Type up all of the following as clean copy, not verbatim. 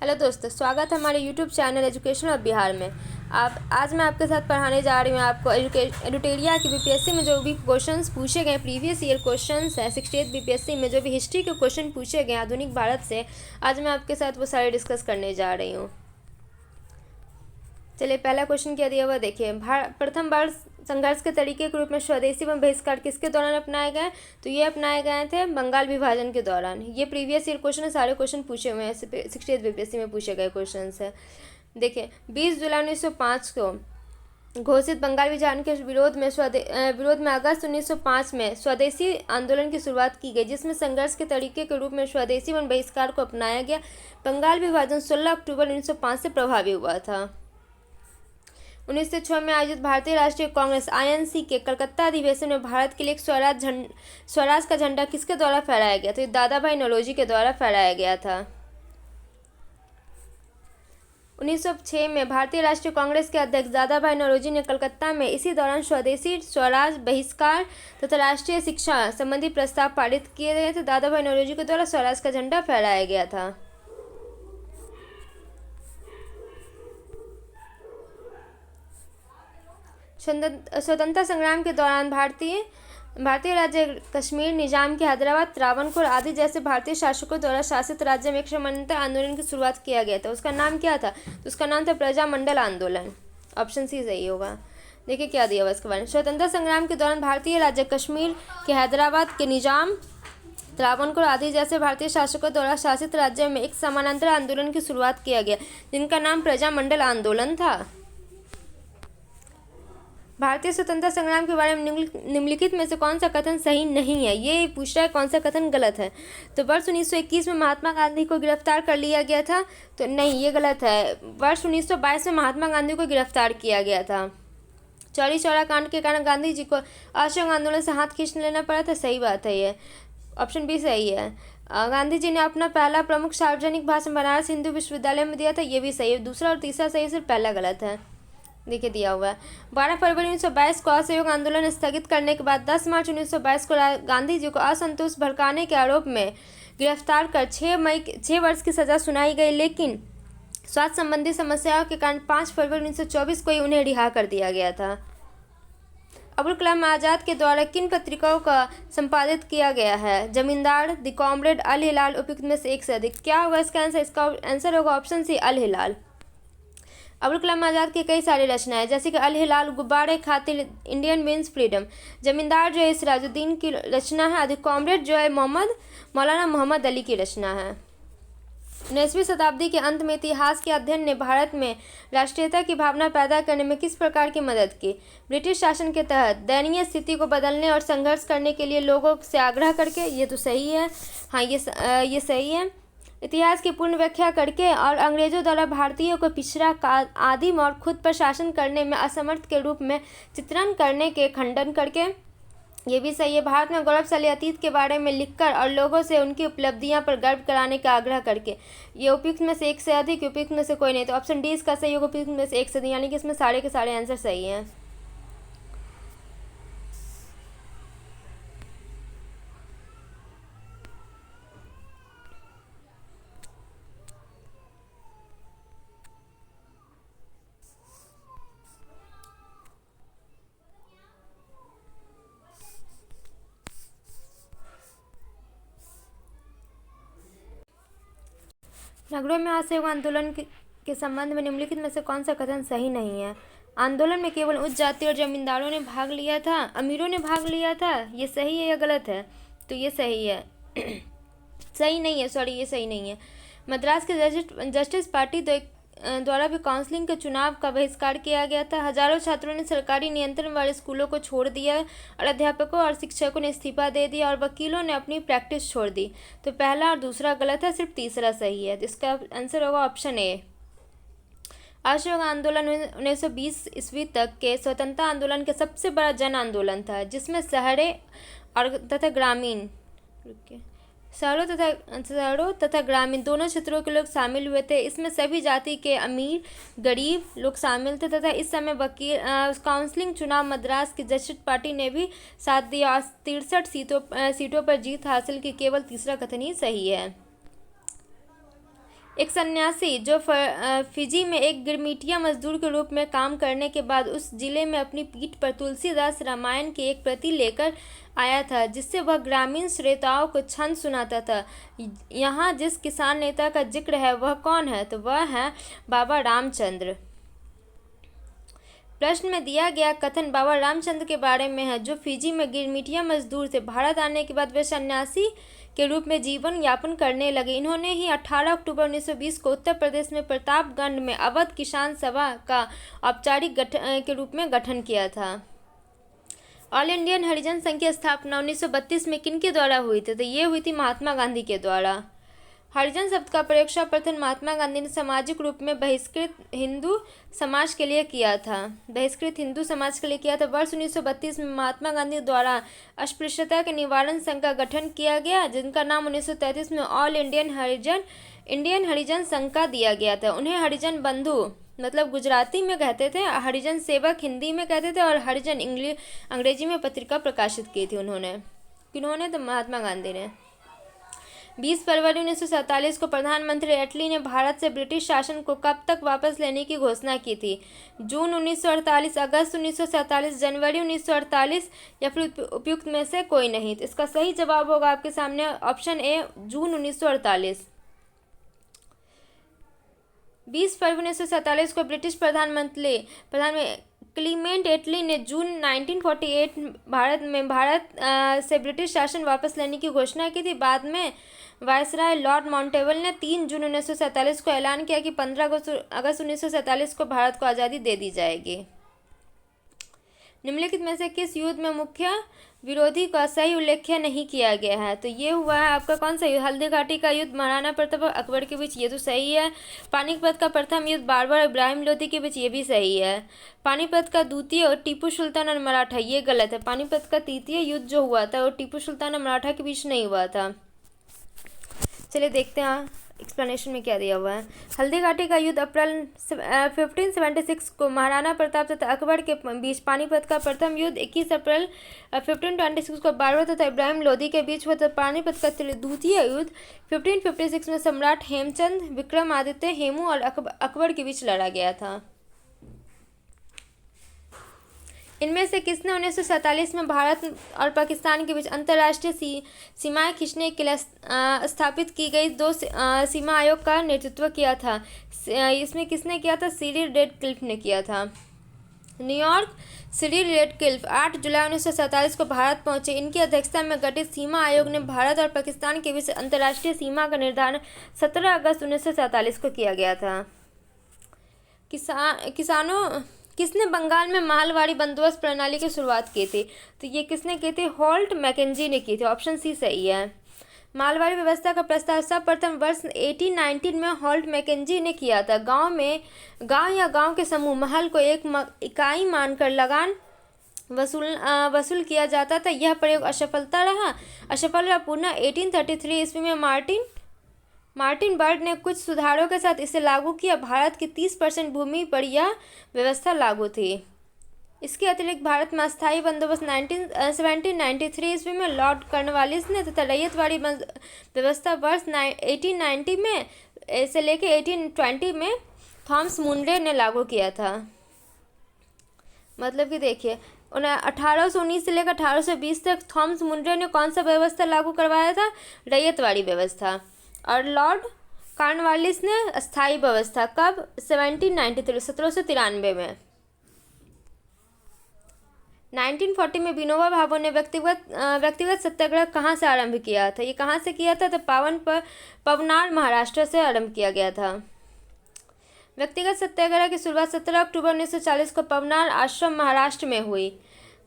Hello दोस्तों, स्वागत है हमारे YouTube channel education of Bihar में। आज मैं आपके साथ पढ़ाने जा रही हूँ आपको एडुटेरिया की बीपीएससी में जो भी क्वेश्चंस पूछे गए, प्रीवियस ईयर क्वेश्चंस है 68 बीपीएससी में जो भी हिस्ट्री के क्वेश्चन पूछे गए आधुनिक भारत से, आज मैं आपके साथ वो सारे डिस्कस करने जा रही हूँ। चलिए, पहला क्वेश्चन क्या दिया हुआ देखिए। प्रथम बार संघर्ष के तरीके के रूप में स्वदेशी व बहिष्कार किसके दौरान अपनाए गए? तो ये अपनाए गए थे बंगाल विभाजन के दौरान। ये प्रीवियस ईयर क्वेश्चन है, सारे क्वेश्चन पूछे हुए हैं, 68 बीपीएससी में पूछे गए क्वेश्चन है। देखिए, 20 जुलाई 1905 को घोषित बंगाल विभाजन के विरोध में अगस्त 1905 में स्वदेशी आंदोलन की शुरुआत की गई, जिसमें संघर्ष के तरीके के रूप में स्वदेशी वन बहिष्कार को अपनाया गया। बंगाल विभाजन 16 अक्टूबर 1905 से प्रभावी हुआ था। 1906 में आयोजित भारतीय राष्ट्रीय कांग्रेस (आईएनसी) के कलकत्ता अधिवेशन में भारत के लिए स्वराज का झंडा किसके द्वारा फहराया गया? तो ये दादा भाई नौरोजी के द्वारा फहराया गया था। 1906 में भारतीय राष्ट्रीय कांग्रेस के अध्यक्ष दादा भाई नौरोजी ने कलकत्ता में इसी दौरान स्वदेशी स्वराज बहिष्कार तथा राष्ट्रीय शिक्षा संबंधी प्रस्ताव पारित किए गए थे। दादा भाई नौरोजी के द्वारा स्वराज का झंडा फहराया गया था। स्वतंत्रता संग्राम के दौरान भारतीय राज्य कश्मीर निजाम के हैदराबाद, त्रावणकोर आदि जैसे भारतीय शासकों द्वारा शासित राज्य में एक समानता आंदोलन की शुरुआत किया गया था। उसका नाम क्या था? तो उसका नाम था प्रजामंडल आंदोलन। ऑप्शन सी सही होगा। देखिए क्या दिया हुआ इसके बारे में। स्वतंत्रता संग्राम के दौरान भारतीय राज्य कश्मीर के हैदराबाद के निजाम, त्रावणकोर आदि जैसे भारतीय शासकों द्वारा शासित राज्य में एक समानांतर आंदोलन की शुरुआत किया गया, जिनका नाम प्रजामंडल आंदोलन था। भारतीय स्वतंत्रता संग्राम के बारे में निम्नलिखित में से कौन सा कथन सही नहीं है? ये पूछ रहा है कौन सा कथन गलत है। तो वर्ष 1921 में महात्मा गांधी को गिरफ्तार कर लिया गया था, तो नहीं, ये गलत है। वर्ष 1922 में महात्मा गांधी को गिरफ्तार किया गया था। चौरी चौरा कांड के कारण गांधी जी को असहयोग आंदोलन से हाथ खींच लेना पड़ा था। सही बात है, ये ऑप्शन बी सही है। गांधी जी ने अपना पहला प्रमुख सार्वजनिक भाषण बनारस हिंदू विश्वविद्यालय में दिया था। ये भी सही है। दूसरा और तीसरा सही, सिर्फ पहला गलत है। देखिए दिया हुआ है 12 फरवरी 1922 को असहयोग आंदोलन स्थगित करने के बाद 10 मार्च 1922 को गांधी जी को असंतोष भड़काने के आरोप में गिरफ्तार कर 6 वर्ष की सजा सुनाई गई, लेकिन स्वास्थ्य संबंधी समस्याओं के कारण 5 फरवरी 1924 को ही उन्हें रिहा कर दिया गया था। अबुल कलाम आज़ाद के द्वारा किन पत्रिकाओं का संपादित किया गया है? जमींदार, द कॉमरेड, अल हिलाल, उपयुक्त में से एक से अधिक। क्या होगा इसका आंसर? इसका आंसर होगा ऑप्शन सी, अल हिलाल। अबुल कलाम आज़ाद की कई सारी रचनाएं, जैसे कि अल हिलाल, गुब्बारे खातिर, इंडियन मीन्स फ्रीडम। जमींदार जो है सिराजुद्दीन की रचना है। द कॉमरेड जो है मौलाना मोहम्मद अली की रचना है। 19वीं शताब्दी के अंत में इतिहास के अध्ययन ने भारत में राष्ट्रीयता की भावना पैदा करने में किस प्रकार की मदद की? ब्रिटिश शासन के तहत दयनीय स्थिति को बदलने और संघर्ष करने के लिए लोगों से आग्रह करके। ये तो सही है। हाँ, ये सही है। इतिहास की पूर्ण व्याख्या करके और अंग्रेजों द्वारा भारतीयों को पिछड़ा, आदिम और खुद पर शासन करने में असमर्थ के रूप में चित्रण करने के खंडन करके। ये भी सही है। भारत में गौरवशाली अतीत के बारे में लिखकर और लोगों से उनकी उपलब्धियां पर गर्व कराने का आग्रह करके। ये उपयुक्त में से एक से अधिक, उपयुक्त में से कोई नहीं। तो ऑप्शन डी इसका सही होगा, उपयुक्त में से एक से अधिक, यानी कि इसमें सारे के सारे आंसर सही हैं। नगरों में असहयोग आंदोलन के संबंध में निम्नलिखित में से कौन सा कथन सही नहीं है? आंदोलन में केवल उच्च जाति और जमींदारों ने भाग लिया था, अमीरों ने भाग लिया था। ये सही है या गलत है? तो ये सही है। सही नहीं है, सॉरी, ये सही नहीं है। मद्रास के जस्टिस पार्टी द्वारा भी काउंसिलिंग के चुनाव का बहिष्कार किया गया था। हजारों छात्रों ने सरकारी नियंत्रण वाले स्कूलों को छोड़ दिया और अध्यापकों और शिक्षकों ने इस्तीफा दे दिया और वकीलों ने अपनी प्रैक्टिस छोड़ दी। तो पहला और दूसरा गलत है, सिर्फ तीसरा सही है। तो इसका आंसर होगा ऑप्शन ए। असहयोग आंदोलन 1920 ईस्वी तक के स्वतंत्रता आंदोलन का सबसे बड़ा जन आंदोलन था, जिसमें शहरों तथा ग्रामीण दोनों क्षेत्रों के लोग शामिल हुए थे। इसमें सभी जाति के अमीर गरीब लोग शामिल थे तथा इस समय काउंसिलिंग चुनाव मद्रास की जस्टिस पार्टी ने भी साथ दिया और 63 सीटों पर जीत हासिल की। केवल तीसरा कथन ही सही है। एक सन्यासी जो फिजी में एक गिरमिटिया मजदूर के रूप में काम करने के बाद उस जिले में अपनी पीठ पर तुलसीदास रामायण की एक प्रति लेकर आया था, जिससे वह ग्रामीण श्रोताओं को छंद सुनाता था। यहाँ जिस किसान नेता का जिक्र है वह कौन है? तो वह है बाबा रामचंद्र। प्रश्न में दिया गया कथन बाबा रामचंद्र के बारे में है, जो फिजी में गिरमिटिया मजदूर थे। भारत आने के बाद वे सन्यासी के रूप में जीवन यापन करने लगे। इन्होंने ही 18 अक्टूबर 1920 को उत्तर प्रदेश में प्रतापगढ़ में अवध किसान सभा का औपचारिक के रूप में गठन किया था। ऑल इंडियन हरिजन संघ की स्थापना 1932 में किनके द्वारा हुई थी? तो ये हुई थी महात्मा गांधी के द्वारा। हरिजन शब्द का प्रयोग सर्वप्रथम महात्मा गांधी ने सामाजिक रूप में बहिष्कृत हिंदू समाज के लिए किया था। वर्ष 1932 में महात्मा गांधी द्वारा अस्पृश्यता के निवारण संघ का गठन किया गया, जिनका नाम 1933 में ऑल इंडियन हरिजन संघ का दिया गया था। उन्हें हरिजन बंधु मतलब गुजराती में कहते थे, हरिजन सेवक हिंदी में कहते थे और हरिजन अंग्रेजी में पत्रिका प्रकाशित की थी उन्होंने। किन्होंने? तो महात्मा गांधी ने। 20 फरवरी 1947 को प्रधानमंत्री एटली ने भारत से ब्रिटिश शासन को कब तक वापस लेने की घोषणा की थी? जून 1948, अगस्त 1947, जनवरी 1948 या फिर उपयुक्त में से कोई नहीं। तो इसका सही जवाब होगा आपके सामने ऑप्शन ए, जून 1948। 20 फरवरी 1947 को ब्रिटिश प्रधानमंत्री क्लीमेंट एटली ने जून 1948 भारत से ब्रिटिश शासन वापस लेने की घोषणा की थी। बाद में वायसराय लॉर्ड माउंटेबल ने 3 जून 1947 को ऐलान किया कि 15 अगस्त 1947 को भारत को आज़ादी दे दी जाएगी। निम्नलिखित में से किस युद्ध में मुख्य विरोधी का सही उल्लेख नहीं किया गया है? तो ये हुआ है आपका कौन सा युद्ध? हल्दी घाटी का युद्ध महाराणा प्रताप और अकबर के बीच, ये तो सही है। पानीपत का प्रथम युद्ध बाबर और इब्राहिम लोदी के बीच, ये भी सही है। पानीपत का द्वितीय और टीपू सुल्तान और मराठा, ये गलत है। पानीपत का तृतीय युद्ध जो हुआ था वो टीपू सुल्तान और मराठा के बीच नहीं हुआ था। चलिए देखते हैं एक्सप्लेनेशन में क्या दिया हुआ है। हल्दी घाटी का युद्ध अप्रैल 1576 को महाराणा प्रताप तथा अकबर के बीच, पानीपत का प्रथम युद्ध 21 अप्रैल 1526 को बाबर तथा इब्राहिम लोदी के बीच हुआ था। पानीपत का द्वितीय युद्ध 1556 में सम्राट हेमचंद, विक्रमादित्य, हेमू और अकबर के बीच लड़ा गया था। इनमें से किसने 1947 में भारत और पाकिस्तान के बीच अंतर्राष्ट्रीय सीमाएं खींचने के लिए स्थापित की गई 2 सीमा आयोग का नेतृत्व किया था? इसमें किसने किया था? सिरिल रेडक्लिफ ने किया था। न्यूयॉर्क सिरिल रेडक्लिफ 8 जुलाई 1947 को भारत पहुंचे। इनकी अध्यक्षता में गठित सीमा आयोग ने भारत और पाकिस्तान के बीच अंतर्राष्ट्रीय सीमा का निर्धारण 17 अगस्त 1947 को किया गया था। किसने बंगाल में महलवारी बंदोबस्त प्रणाली की शुरुआत की थी? तो ये किसने की थी? होल्ट मैकेंजी ने की थी। ऑप्शन सी सही है। महलवारी व्यवस्था का प्रस्ताव सर्वप्रथम वर्ष 1819 में होल्ट मैकेंजी ने किया था। गांव या गांव के समूह महल को एक इकाई मानकर लगान वसूल किया जाता था। यह प्रयोग असफल रहा। पुनः 1833 ईस्वी में मार्टिन बर्ड ने कुछ सुधारों के साथ इसे लागू किया। भारत की 30% भूमि पर यह व्यवस्था लागू थी। इसके अतिरिक्त भारत में अस्थायी बंदोबस्त 1793 ईस्वी में लॉर्ड कॉर्नवालिस ने तथा रैयतवाड़ी व्यवस्था वर्ष 1890 में से लेकर 1820 में थॉमस मुनरे ने लागू किया था। मतलब कि देखिए 1819 से लेकर 1820 तक थॉमस मुनरे ने कौन सा व्यवस्था लागू करवाया था? रैयतवाड़ी व्यवस्था। और लॉर्ड कॉर्नवालिस ने अस्थायी व्यवस्था। कब? 1793 में। 1940 में विनोबा भावे ने व्यक्तिगत सत्याग्रह कहाँ से आरंभ किया था? ये कहाँ से किया था? तो पवनार महाराष्ट्र से आरंभ किया गया था। व्यक्तिगत सत्याग्रह की शुरुआत 17 अक्टूबर 1940 को पवनार आश्रम महाराष्ट्र में हुई।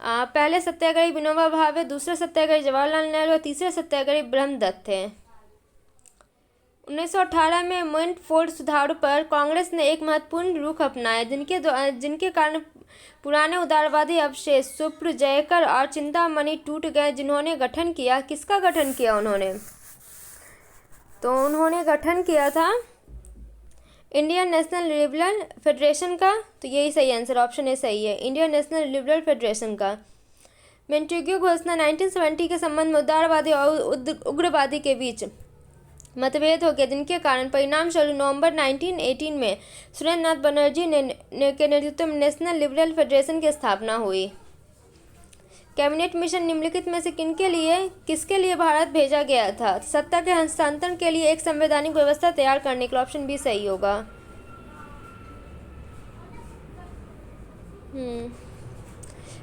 पहले सत्याग्रही विनोबा भावे, दूसरे सत्याग्रही जवाहरलाल नेहरू और तीसरे सत्याग्रही ब्रह्मदत्त थे। 1918 में मोंटफोर्ट सुधारों पर कांग्रेस ने एक महत्वपूर्ण रुख अपनाया, जिनके कारण पुराने उदारवादी अवशेष सुप्र, जयकर और चिंतामणि टूट गए। जिन्होंने गठन किया, किसका गठन किया उन्होंने? तो उन्होंने गठन किया था इंडियन नेशनल लिबरल फेडरेशन का। तो यही सही आंसर, ऑप्शन ए सही है, इंडियन नेशनल लिबरल फेडरेशन का। मॉन्टेग्यू घोषणा 1970 के संबंध में उदारवादी और उग्रवादी के बीच मतभेद हो गया, जिनके कारण परिणाम स्वरूप नवंबर 1918 में सुरेंद्र नाथ बनर्जी के नेतृत्व में नेशनल लिबरल फेडरेशन की स्थापना हुई। कैबिनेट मिशन निम्नलिखित में से किसके लिए भारत भेजा गया था? सत्ता के हस्तांतरण के लिए एक संवैधानिक व्यवस्था तैयार करने के लिए। ऑप्शन बी सही होगा।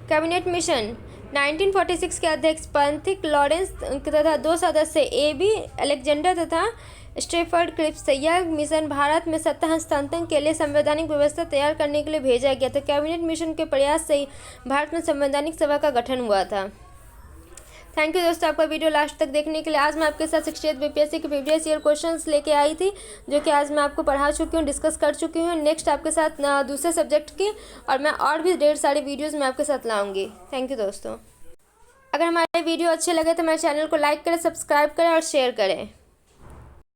कैबिनेट मिशन 1946 के अध्यक्ष पैट्रिक लॉरेंस तथा 2 सदस्य ए.बी. अलेक्जेंडर तथा स्टेफर्ड क्रिप्स। यह मिशन भारत में सत्ता हस्तांतरण के लिए संवैधानिक व्यवस्था तैयार करने के लिए भेजा गया था। कैबिनेट मिशन के प्रयास से ही भारत में संवैधानिक सभा का गठन हुआ था। थैंक यू दोस्तों, आपका वीडियो लास्ट तक देखने के लिए। आज मैं आपके साथ 68 बीपीएससी के प्रीवियस ईयर क्वेश्चंस लेके आई थी, जो कि आज मैं आपको पढ़ा चुकी हूँ, डिस्कस कर चुकी हूँ। नेक्स्ट आपके साथ दूसरे सब्जेक्ट की और भी ढेर सारे वीडियोज़ मैं आपके साथ लाऊंगी। थैंक यू दोस्तों। अगर हमारे वीडियो अच्छे लगे तो हमारे चैनल को लाइक करें, सब्सक्राइब करें और शेयर करें।